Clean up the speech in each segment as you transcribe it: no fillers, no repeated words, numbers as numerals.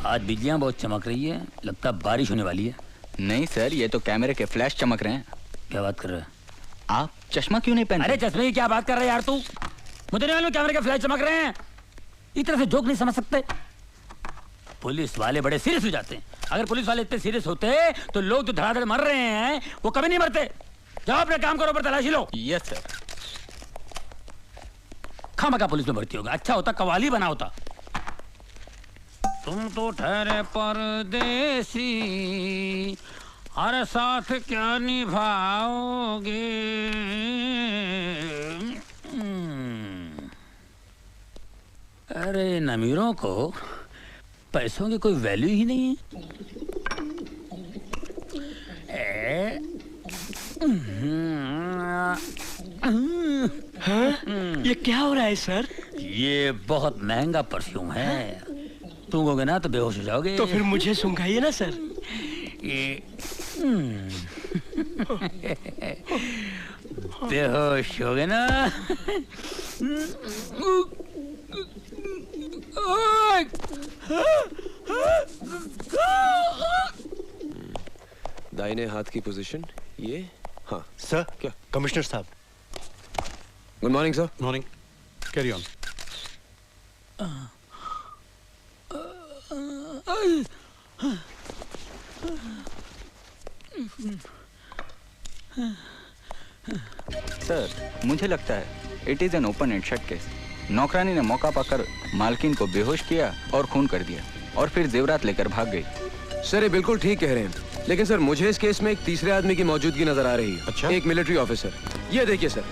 आज बिजलियां बहुत चमक रही है, लगता है बारिश होने वाली है। नहीं सर, ये तो कैमरे के फ्लैश चमक रहे हैं। क्या बात कर रहे हैं आप? चश्मा क्यों नहीं पहनते? अरे चश्मे की क्या बात कर रहे हैं यार तू? मुझे नहीं मालूम कैमरे के फ्लैश चमक रहे हैं। इस तरह से जोक नहीं समझ सकते। पुलिस वाले बड़े सीरियस हो जाते हैं। अगर पुलिस वाले इतने सीरियस होते तो लोग जो धड़ाधड़ मर रहे हैं वो कभी नहीं मरते। जाओ अपने काम करो, पर तलाशी लो। Yes sir. खामखा पुलिस में भर्ती होगा, अच्छा होता कवाली बना होता। तुम तो ठहरे परदेसी, हर साथ क्या निभाओगे। अरे इन अमीरों को पैसों की कोई वैल्यू ही नहीं है। हाँ? ये क्या हो रहा है सर? ये बहुत महंगा परफ्यूम है, सूंघोगे ना तो बेहोश हो जाओगे। तो फिर मुझे सूंघाइए ना सर। ये बेहोश हो गए ना। दाहिने हाथ की पोजीशन ये। हाँ सर। क्या? कमिश्नर साहब। Good morning sir. Morning. Carry on. Sir, मुझे लगता है it is an open and shut case. नौकरानी ने मौका पाकर मालकिन को बेहोश किया और खून कर दिया और फिर जेवरात लेकर भाग गई। सर ये बिल्कुल ठीक कह रहे हैं, लेकिन सर मुझे इस केस में एक तीसरे आदमी की मौजूदगी नजर आ रही है। अच्छा? एक मिलिट्री ऑफिसर। ये देखिए सर,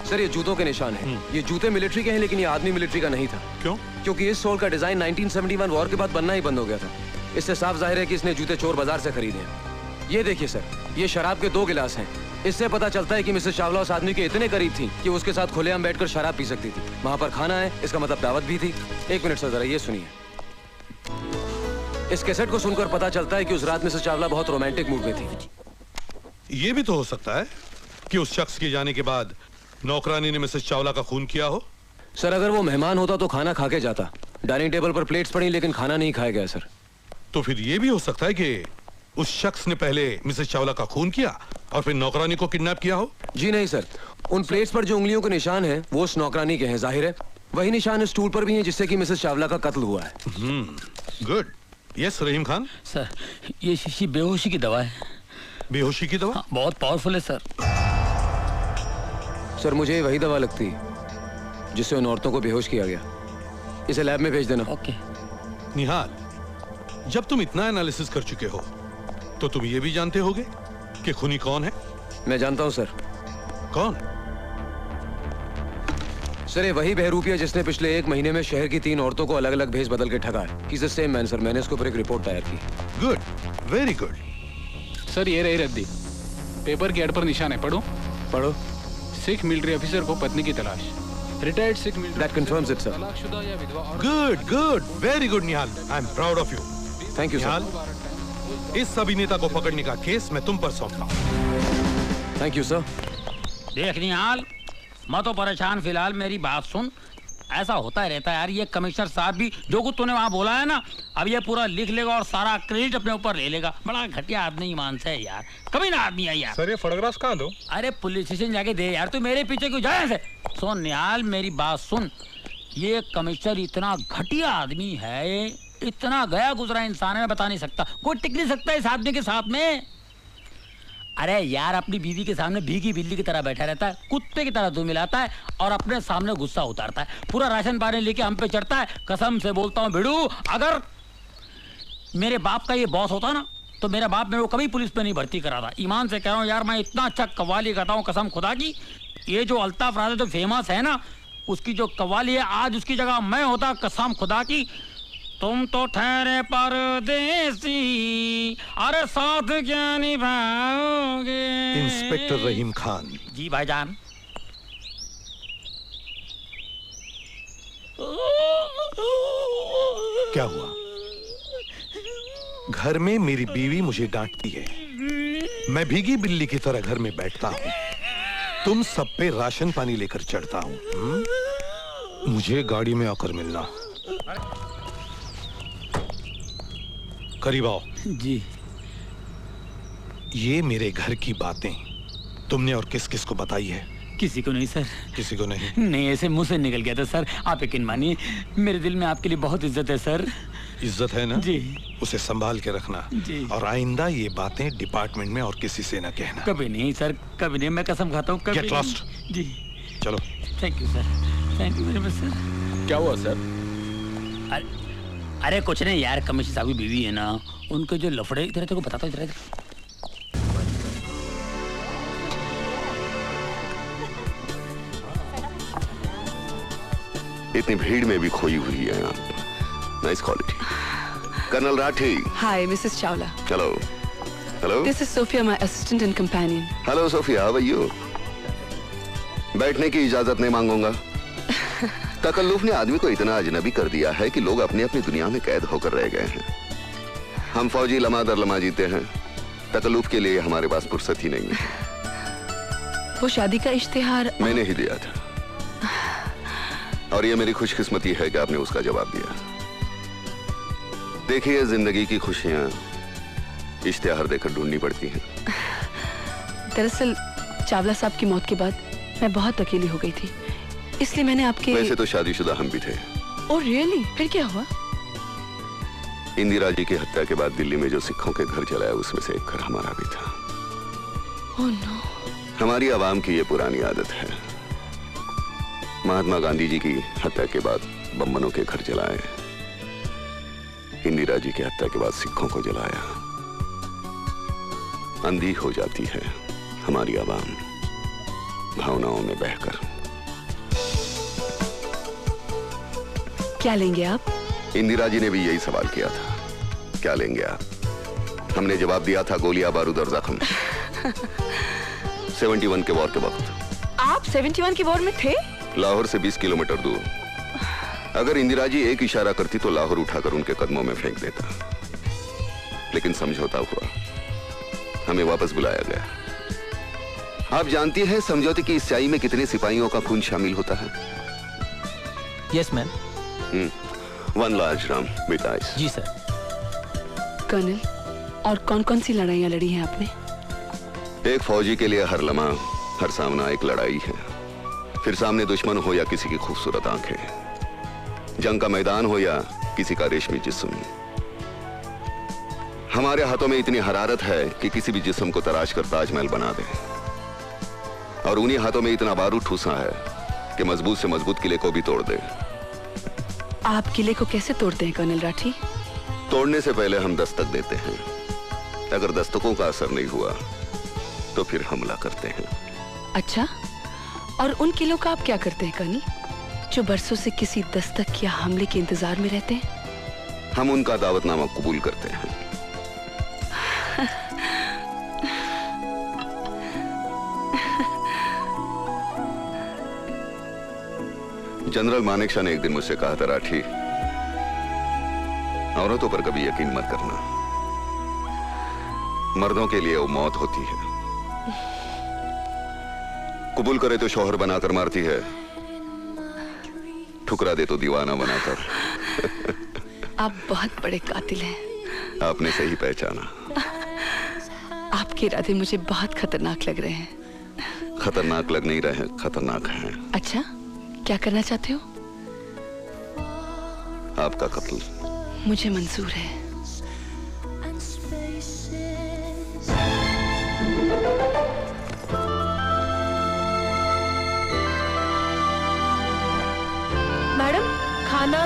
सर ये जूतों के निशान हैं। ये जूते मिलिट्री के हैं, लेकिन ये आदमी मिलिट्री का नहीं था। क्यों? क्योंकि इस सोल का डिजाइन 1971 वॉर के बाद बनना ही बंद हो गया था। इससे साफ जाहिर है कि इसने जूते चोर बाजार से खरीदे हैं। ये देखिए सर, ये शराब के 2 गिलास हैं। इससे पता चलता है कि मिसेस चावला उस आदमी के इतने करीब थी कि उसके साथ खुलेआम बैठकर शराब पी सकती थी। वहां पर खाना है, इसका मतलब दावत भी थी। 1 मिनट सर, जरा ये सुनिए। इस कैसेट को सुनकर पता चलता है कि उस रात मिसेस चावला बहुत रोमांटिक मूड में थी। ये भी तो हो सकता है कि उस शख्स के जाने के बाद नौकरानी ने मिसेस चावला का खून किया हो। सर अगर वो मेहमान होता तो खाना खा के जाता। डाइनिंग टेबल पर प्लेट्स पड़ी, लेकिन खाना नहीं खाया गया सर। तो फिर ये भी हो सकता है कि उस शख्स ने पहले मिसेस चावला का खून किया और फिर नौकरानी को किडनैप किया हो। जी नहीं सर, उन प्लेट्स पर जो उंगलियों के निशान हैं वो उस नौकरानी के हैं। जाहिर है वही निशान इस स्टूल पर भी हैं जिससे कि मिसेस चावला का कत्ल हुआ है। गुड। यस रहीम खान। सर ये शीशी बेहोशी की दवा है। बेहोशी की दवा? हाँ, बहुत पावरफुल है सर। सर मुझे वही दवा लगती है जिससे उन औरतों को बेहोश किया गया। इसे लैब में भेज देना। ओके। निहाल, जब तुम इतना एनालिसिस कर चुके हो तो तुम ये भी जानते होगे कि खूनी कौन है? मैं जानता हूं सर। कौन? सर ये वही बहरूपिया जिसने पिछले 1 महीने में शहर की 3 औरतों को अलग अलग भेज बदल के ठगा है। He's the same man sir. मैंने इसके ऊपर एक रिपोर्ट तैयार की। Good, very good. सर ये रही रद्दी। पेपर के एड पर निशान है, पढ़ो। पढ़ो। सिख मिलिट्री ऑफिसर को पत्नी की तलाश। Retired Sikh military. That confirms it, sir. तलाकशुदा या विधवा औरत। Good good, very good Nihal. I am proud of you. Thank you Nihal, sir. इस अभिनेता को पकड़ने का केस मैं तुम पर सौंपता हूं। Thank you sir. देख निहाल, मैं तो परेशान फिलहाल, मेरी बात सुन। ऐसा होता रहता है यार, ये कमिश्नर साहब भी जो कुछ तूने वहाँ बोला है ना, अब ये पूरा लिख लेगा और सारा क्रेडिट अपने ऊपर ले लेगा। बड़ा घटिया आदमी ईमान से है यार, कभी ना आदमी है यार। सर ये फोटोग्राफ्स कहाँ दो? अरे पुलिस स्टेशन जाके दे यार, तू मेरे पीछे क्यों जाए ऐसे? सुन निहाल, मेरी बात सुन। ये कमिश्नर इतना घटिया आदमी है, इतना गया गुजरा इंसान है, मैं बता नहीं सकता। कोई टिक नहीं सकता इस आदमी के साथ में। अरे यार अपनी बीवी के सामने भीगी बिल्ली की तरह बैठा रहता है, कुत्ते की तरह धुन मिलाता है और अपने सामने गुस्सा उतारता है। पूरा राशन पानी लेके हम पे चढ़ता है। कसम से बोलता हूँ भिड़ू, अगर मेरे बाप का ये बॉस होता ना तो मेरा बाप मेरे को कभी पुलिस में नहीं भर्ती करा था। ईमान से कह रहा हूँ यार, मैं इतना अच्छा कव्वाली गाता हूँ कसम खुदा की। ये जो अल्ताफ राजा जो फेमस है ना, उसकी जो कव्वाली है, आज उसकी जगह मैं होता कसम खुदा की। तुम तो ठहरे परदेसी, अरे साथ क्या निभाओगे। इंस्पेक्टर रहीम खान। जी भाईजान। क्या हुआ? घर में मेरी बीवी मुझे डांटती है, मैं भीगी बिल्ली की तरह घर में बैठता हूँ, तुम सब पे राशन पानी लेकर चढ़ता हूँ। मुझे गाड़ी में आकर मिलना। करीब आओ। जी। ये मेरे घर की बातें तुमने और किस किस को बताई है? किसी को नहीं सर। किसी को नहीं? नहीं, ऐसे मुंह से निकल गया था सर। आप यकीन मानिए, मेरे दिल में आपके लिए बहुत इज्जत है सर। इज्जत है ना? जी। उसे संभाल के रखना। जी। और आइंदा ये बातें डिपार्टमेंट में और किसी से न कहना। कभी नहीं सर, कभी नहीं। मैं कसम खाता हूँ कभी Get नहीं। lost। जी। चलो। Thank you sir, thank you very much sir. क्या हुआ सर? अरे कुछ नहीं यार, कमिश्नर साहब की बीवी है ना, उनके जो लफड़े, इधर तेरे को बताता हूँ, इधर। इतनी भीड़ में भी खोई हुई है आप। Nice quality. Colonel Rathi. Hi, Mrs. Chawla. Hello. Hello. This is Sophia, my assistant and companion. Hello Sophia, how are you? बैठने की इजाजत नहीं मांगूंगा। तकल्लुफ ने आदमी को इतना अजनबी कर दिया है कि लोग अपनी अपनी दुनिया में कैद होकर रह गए हैं। हम फौजी लम्हा दर लम्हा जीते हैं, तकल्लुफ के लिए हमारे पास फुर्सत ही नहीं है। वो शादी का इश्तिहार मैंने ही दिया था, और ये मेरी खुशकिस्मती है कि आपने उसका जवाब दिया। देखिए, जिंदगी की खुशियां इश्तिहार देकर ढूंढनी पड़ती हैं। दरअसल चावला साहब की मौत के बाद मैं बहुत अकेली हो गई थी, इसलिए मैंने आपके। वैसे तो शादीशुदा हम भी थे। Oh really? फिर क्या हुआ? इंदिरा जी की हत्या के बाद दिल्ली में जो सिखों के घर जलाया, उसमें से एक घर हमारा भी था। Oh no. हमारी आवाम की ये पुरानी आदत है। महात्मा गांधी जी की हत्या के बाद बम्बनों के घर जलाए, इंदिरा जी की हत्या के बाद सिखों को जलाया। अंधी हो जाती है हमारी आवाम भावनाओं में बहकर। क्या लेंगे आप? इंदिरा जी ने भी यही सवाल किया था, क्या लेंगे आप? हमने जवाब दिया था, गोलियां, बारूद और जख्म। 71 के वॉर के वक्त। आप 71 की वॉर में थे? लाहौर से 20 किलोमीटर दूर। अगर इंदिरा जी एक इशारा करती तो लाहौर उठाकर उनके कदमों में फेंक देता, लेकिन समझौता हुआ, हमें वापस बुलाया गया। आप जानती हैं समझौते की इस स्याही में कितने सिपाहियों का खून शामिल होता है? Yes ma'am. 1 large dram with ice. जी सर। कर्नल, और कौन कौन सी लड़ाइयां लड़ी हैं आपने? एक फौजी के लिए हर लम्हा, हर सामना एक लड़ाई है। फिर सामने दुश्मन हो या किसी की खूबसूरत आंखें, जंग का मैदान हो या किसी का रेशमी जिस्म, हमारे हाथों में इतनी हरारत है कि किसी भी जिस्म को तराश कर ताजमहल बना दे, और उन्हीं हाथों में इतना बारूद ठूसा है कि मजबूत से मजबूत किले को भी तोड़ दे। आप किले को कैसे तोड़ते हैं कर्नल राठी? तोड़ने से पहले हम दस्तक देते हैं। अगर दस्तकों का असर नहीं हुआ तो फिर हमला करते हैं। अच्छा, और उन किलों का आप क्या करते हैं कर्नल, जो बरसों से किसी दस्तक या हमले के इंतजार में रहते हैं? हम उनका दावतनामा कबूल करते हैं। जनरल मानेकशॉ ने एक दिन मुझसे कहा था, राठी, औरतों पर कभी यकीन मत करना, मर्दों के लिए वो मौत होती है। कबूल करे तो शौहर बनाकर मारती है, ठुकरा दे तो दीवाना बनाकर। आप बहुत बड़े कातिल हैं। आपने सही पहचाना। आपके इरादे मुझे बहुत खतरनाक लग रहे हैं। खतरनाक लग नहीं रहे, खतरनाक हैं। अच्छा, क्या करना चाहते हो? आपका कत्ल मुझे मंजूर है। मैडम, खाना।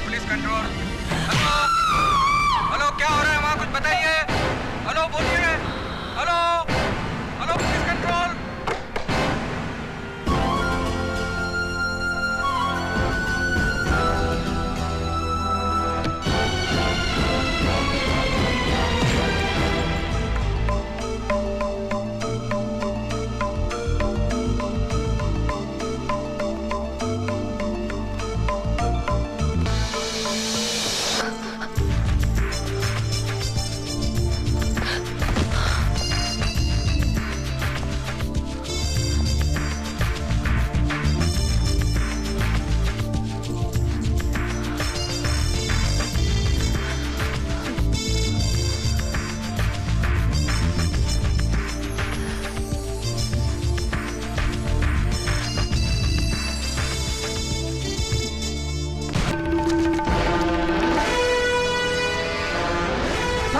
Police control. हेलो हेलो, क्या हो रहा है वहाँ, कुछ बताइए। हेलो बोलिए। Hello hello, police control.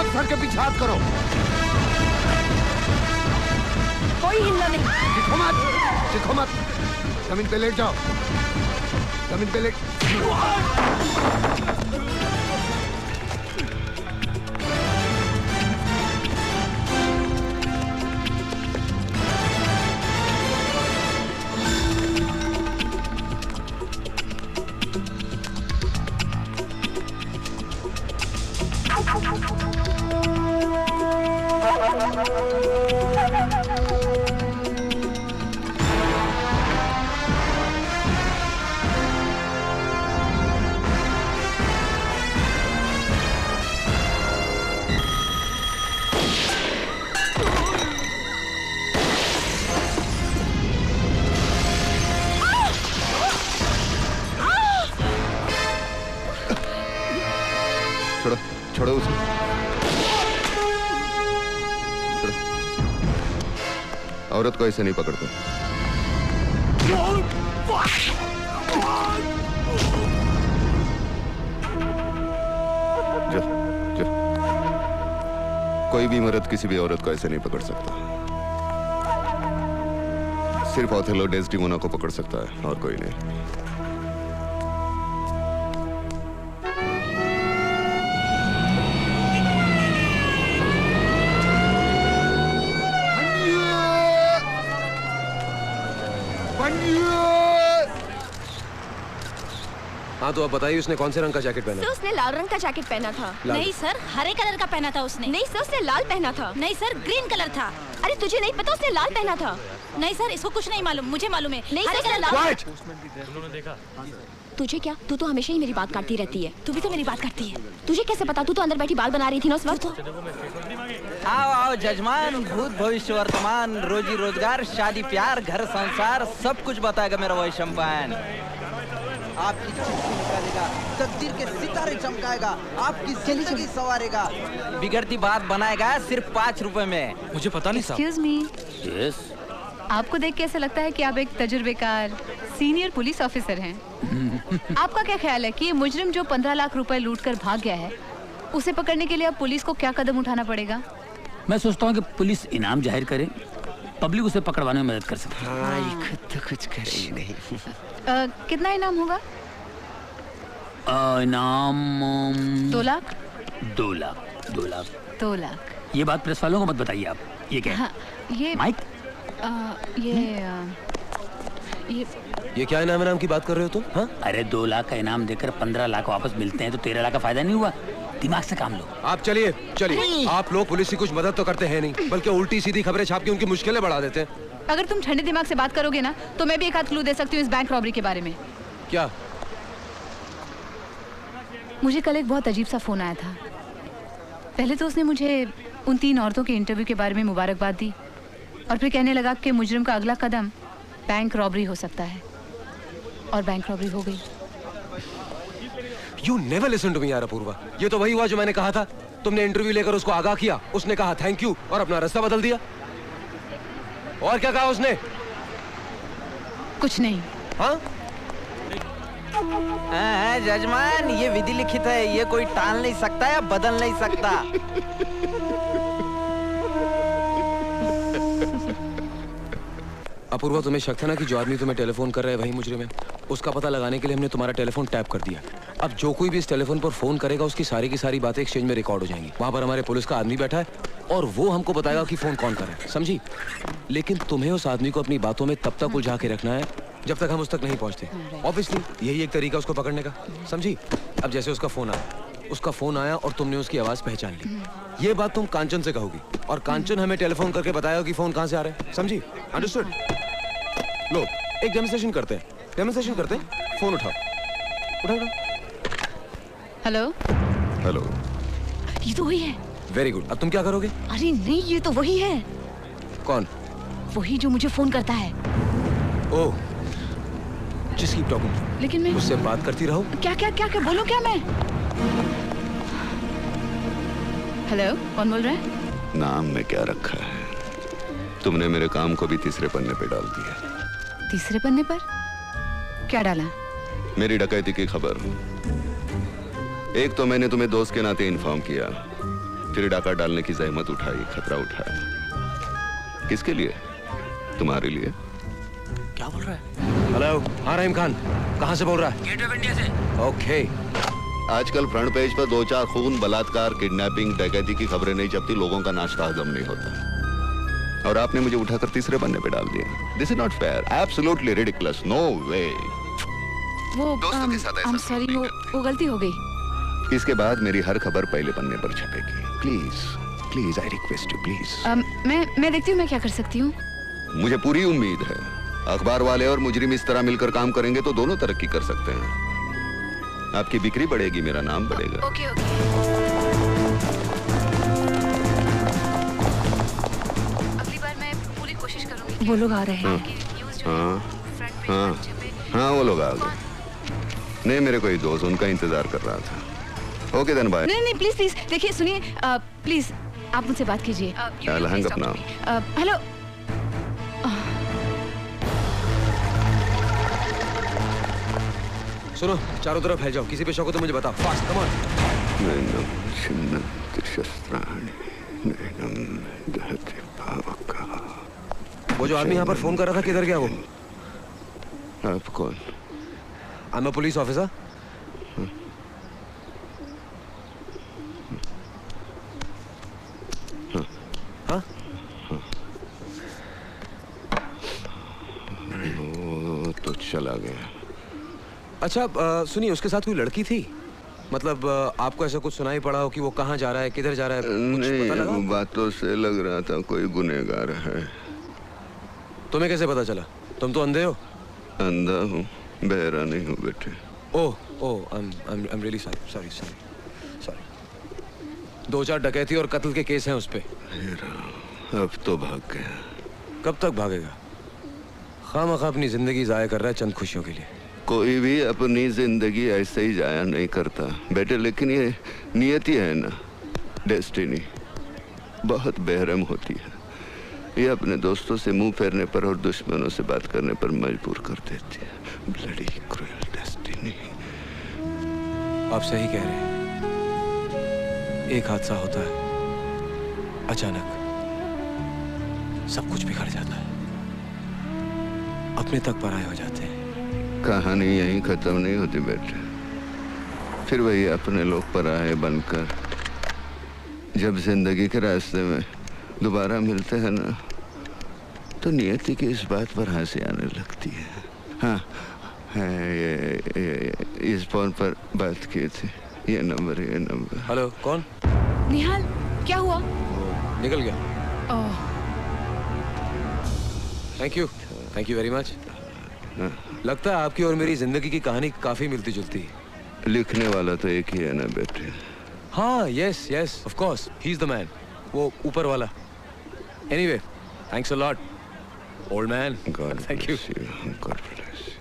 Sir के पीछे हाथ करो। कोई हिलना नहीं। चिखो मत। जमीन पे लेट जाओ। जमीन पे लेट। छोड़ो उसे। छोड़ो। औरत को ऐसे नहीं पकड़ते। जा, जा। कोई भी मर्द किसी भी औरत को ऐसे नहीं पकड़ सकता। सिर्फ ओथेलो डेस्टिमोना को पकड़ सकता है और कोई नहीं। हाँ तो अब बताइए उसने कौन से रंग का जैकेट पहना? सर उसने लाल रंग का जैकेट पहना था। नहीं सर, हरे कलर का पहना था उसने। नहीं सर उसने लाल पहना था। नहीं सर, ग्रीन कलर था। अरे तुझे नहीं पता उसने लाल पहना था? नहीं सर, इसको कुछ नहीं मालूम, मुझे मालूम है। नहीं हरे सर कलर लाल। तुझे क्या, तू तो हमेशा ही मेरी बात काटती रहती है। तू भी तो मेरी बात करती है। तुझे कैसे पता? तू तो अंदर बैठी बाल बना रही थी ना उस वक्त। आओ आओ जजमान, भूत भविष्य वर्तमान, रोजी रोजगार, शादी प्यार, घर संसार, सब कुछ बताएगा मेरा वही शैम्पेन। आपकी चिट्ठी निकालेगा, तकदीर के सितारे चमकाएगा, आपकी जिंदगी संवारेगा, बिगड़ती बात बनाएगा सिर्फ 5 रुपए में। मुझे पता नहीं साहब। Excuse me, yes. आपको देख के ऐसा लगता है कि आप एक तजुर्बेकार सीनियर पुलिस ऑफिसर हैं। आपका क्या ख्याल है कि ये मुजरिम जो 15 लाख रुपए लूट कर भाग गया है, उसे पकड़ने के लिए अब पुलिस को क्या कदम उठाना पड़ेगा? मैं सोचता हूँ कि पुलिस इनाम जाहिर करे, पब्लिक उसे पकड़वाने में मदद कर सकती है। हाँ, ये खुद तो कुछ कर ही नहीं। कितना इनाम होगा? इनाम 2 लाख। 2 लाख 2 लाख 2 लाख। ये बात प्रेस वालों को मत बताइए आप। ये क्या है? हाँ, ये माइक। ये क्या इनाम इनाम की बात कर रहे हो तुम? हाँ? अरे 2 लाख का इनाम देकर 15 लाख वापस मिलते हैं तो 13 लाख का फायदा नहीं हुआ? दिमाग से काम लो। आप चलिए चलिए। आप लोग पुलिस की कुछ मदद तो करते हैं नहीं, बल्कि उल्टी सीधी खबरें छाप के उनकी मुश्किलें बढ़ा देते हैं। अगर तुम ठंडे दिमाग से बात करोगे ना तो मैं भी एक आध क्लू दे सकती हूँ इस बैंक रॉबरी के बारे में। क्या? मुझे कल एक बहुत अजीब सा फोन आया था। पहले तो उसने मुझे उन 3 औरतों के इंटरव्यू के बारे में मुबारकबाद दी और फिर कहने लगा कि मुजरिम का अगला कदम बैंक रॉबरी हो सकता है, और बैंक रॉबरी हो गई। You never listen to me यार अपूर्वा। ये तो वही हुआ जो मैंने कहा था। तुमने इंटरव्यू लेकर उसको आगाह किया, उसने कहा थैंक यू और अपना रास्ता बदल दिया। और क्या कहा उसने? कुछ नहीं। हाँ? जजमान, ये विधि लिखित है, ये कोई टाल नहीं सकता या बदल नहीं सकता। अपूर्वा, तुम्हें शक था ना कि जो आदमी तुम्हें टेलीफोन कर रहा है वही मुजरिम है। उसका पता लगाने के लिए हमने तुम्हारा टेलीफोन टैप कर दिया। अब जो कोई भी इस टेलीफोन पर फोन करेगा उसकी सारी की सारी बातें एक्सचेंज में रिकॉर्ड हो जाएंगी। वहां पर हमारे पुलिस का आदमी बैठा है और वो हमको बताएगा कि फोन कौन कर रहा है, समझी? लेकिन तुम्हें उस आदमी को अपनी बातों में तब तक उलझा के रखना है जब तक हम उस तक नहीं पहुंचते। ऑब्वियसली यही एक तरीका उसको पकड़ने का, समझी? अब जैसे उसका फोन आया और तुमने उसकी आवाज पहचान ली, ये बात तुम कांचन से कहोगी और कांचन हमें टेलीफोन करके बताएगा कि फोन कहां से आ रहा है, समझी? अंडरस्टूड? लो एक डेमोंस्ट्रेशन करते हैं, फोन उठाओ। हेलो। हेलो। ये तो वही है। Very good. अब तुम क्या करोगे? अरे नहीं, ये तो वही है। कौन? वही जो मुझे फोन करता है। ओह, जस्ट कीप टॉकिंग। लेकिन मैं उससे बात करती रहो। क्या बोलूं क्या मैं? हेलो, कौन बोल रहा है? नाम में क्या रखा है? तुमने मेरे काम को भी तीसरे पन्ने पे डाल दिया। तीसरे पन्ने पर क्या डाला? मेरी डकैती की खबर। एक तो मैंने तुम्हें दोस्त के नाते इन्फॉर्म किया, फिर डाका डालने की जहमत उठाई, खतरा उठाया। किसके लिए? तुम्हारे लिए। क्या बोल रहा है? हेलो, हाँ रहीम खान, कहाँ से बोल रहा है? गेट ऑफ इंडिया से। ओके। आजकल फ्रंट पेज पर 2-4 खून, बलात्कार, किडनैपिंग, डकैती की खबरें नहीं छपती, लोगों का नाश्ता हजम नहीं होता, और आपने मुझे उठाकर तीसरे पन्ने पे डाल दिया। This is not fair, absolutely ridiculous, no way. वो दोस्तों के साथ ऐसा सॉरी, वो गलती हो गई। इसके बाद मेरी हर खबर पहले पन्ने पर छपेगी। Please please, I request you, please. मैं देखती हूँ मैं क्या कर सकती हूँ। मुझे पूरी उम्मीद है अखबार वाले और मुजरिम इस तरह मिलकर काम करेंगे तो दोनों तरक्की कर सकते हैं। आपकी बिक्री बढ़ेगी, मेरा नाम बढ़ेगा। ओके। अगली बार मैं पूरी कोशिश करूंगी। वो लोग आ रहे हैं। हाँ, वो लोग आ गए। नहीं, मेरे कोई दोस्त उनका इंतजार कर रहा था। Okay then, bye. नहीं प्लीज देखिए, सुनिए, प्लीज आप मुझसे बात कीजिए। हंग अपना। हेलो। सुनो, चारों तरफ फैल जाओ, किसी पे शक हो तो मुझे बताओ, फास्ट, कम ऑन। वो जो आदमी यहाँ पर फोन कर रहा था, किधर गया वो? आप कौन? I am a police officer. हाँ? वो तो चला गया। अच्छा, सुनिए, उसके साथ कोई लड़की थी? मतलब आपको ऐसा कुछ सुनाई पड़ा हो कि वो कहाँ जा रहा है, किधर जा रहा है? नहीं, बातों से लग रहा था कोई गुनहगार है। तुम्हें कैसे पता चला? तुम तो अंधे हो। अंधा हूँ, बहरा नहीं हूँ बेटे। ओह, I'm really sorry। 2-4 डकैती और कत्ल के केस हैं उस पे। अब तो भाग गया। कब तक भागेगा? खामखा अपनी जिंदगी जाया कर रहा है चंद खुशियों के लिए। कोई भी अपनी जिंदगी ऐसे ही जाया नहीं करता बेटे, लेकिन ये नियति है ना, डेस्टिनी, बहुत बेरहम होती है। ये अपने दोस्तों से मुंह फेरने पर और दुश्मनों से बात करने पर मजबूर कर देती है। Bloody cruel destiny. आप सही कह रहे हैं। एक हादसा होता है, अचानक सब कुछ बिगड़ जाता है, अपने तक पराये हो जाते हैं। कहानी यहीं खत्म नहीं होती बेटे, फिर वही अपने लोग पराये बनकर जब जिंदगी के रास्ते में दोबारा मिलते हैं ना, तो नियति की इस बात पर हंसी आने लगती है। हाँ, ये इस फोन पर बात की थी, ये नंबर। हेलो, कौन? निहाल, क्या हुआ? निकल गया। ओह, थैंक यू वेरी मच। लगता है आपकी और मेरी जिंदगी की कहानी काफी मिलती जुलती है। लिखने वाला तो एक ही है ना बेटे। हाँ, yes of course, he is the man, वो ऊपर वाला। Anyway, thanks a lot old man. Thank you. God bless you.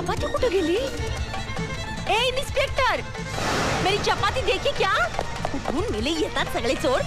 Chapati कुठे गेली? ए इन्स्पेक्टर, मेरी चपाती देखी क्या? कुठून मेले येतात सगळे चोर?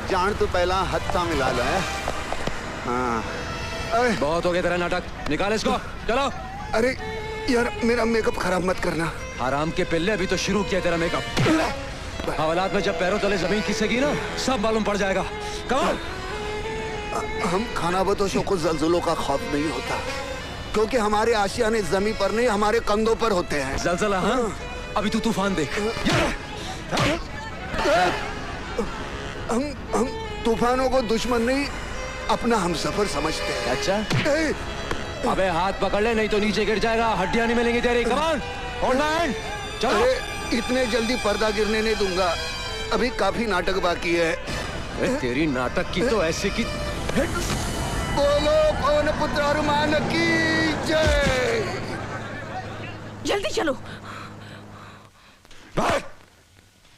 जान तू पहला हत्था मिला लो है। हाँ बहुत हो गया तेरा नाटक, निकाल इसको, चलो। अरे यार मेरा मेकअप खराब मत करना। आराम के पहले अभी तो शुरू किया तेरा मेकअप। हवालात में जब पैरों तले जमीन खिसकेगी ना सब मालूम पड़ जाएगा। कमाल। हम खानाबदोशों को जल्जलों का खौफ नहीं होता क्योंकि हमारे आशियाने जमीन पर नहीं हमारे कंधों पर होते हैं। जलजला? हाँ अभी तू तूफान देख। हम तूफानों को दुश्मन नहीं अपना हमसफर समझते हैं। अच्छा अबे हाथ पकड़ ले नहीं तो नीचे गिर जाएगा, हड्डियां नहीं मिलेंगी तेरी। कमान होल्ड माय हैंड, चलो। अरे इतने जल्दी पर्दा गिरने नहीं दूंगा, अभी काफी नाटक बाकी है। तेरी नाटक की तो ऐसे की। बोलो पवन पुत्र हनुमान की जय। जल्दी चलो। भाग।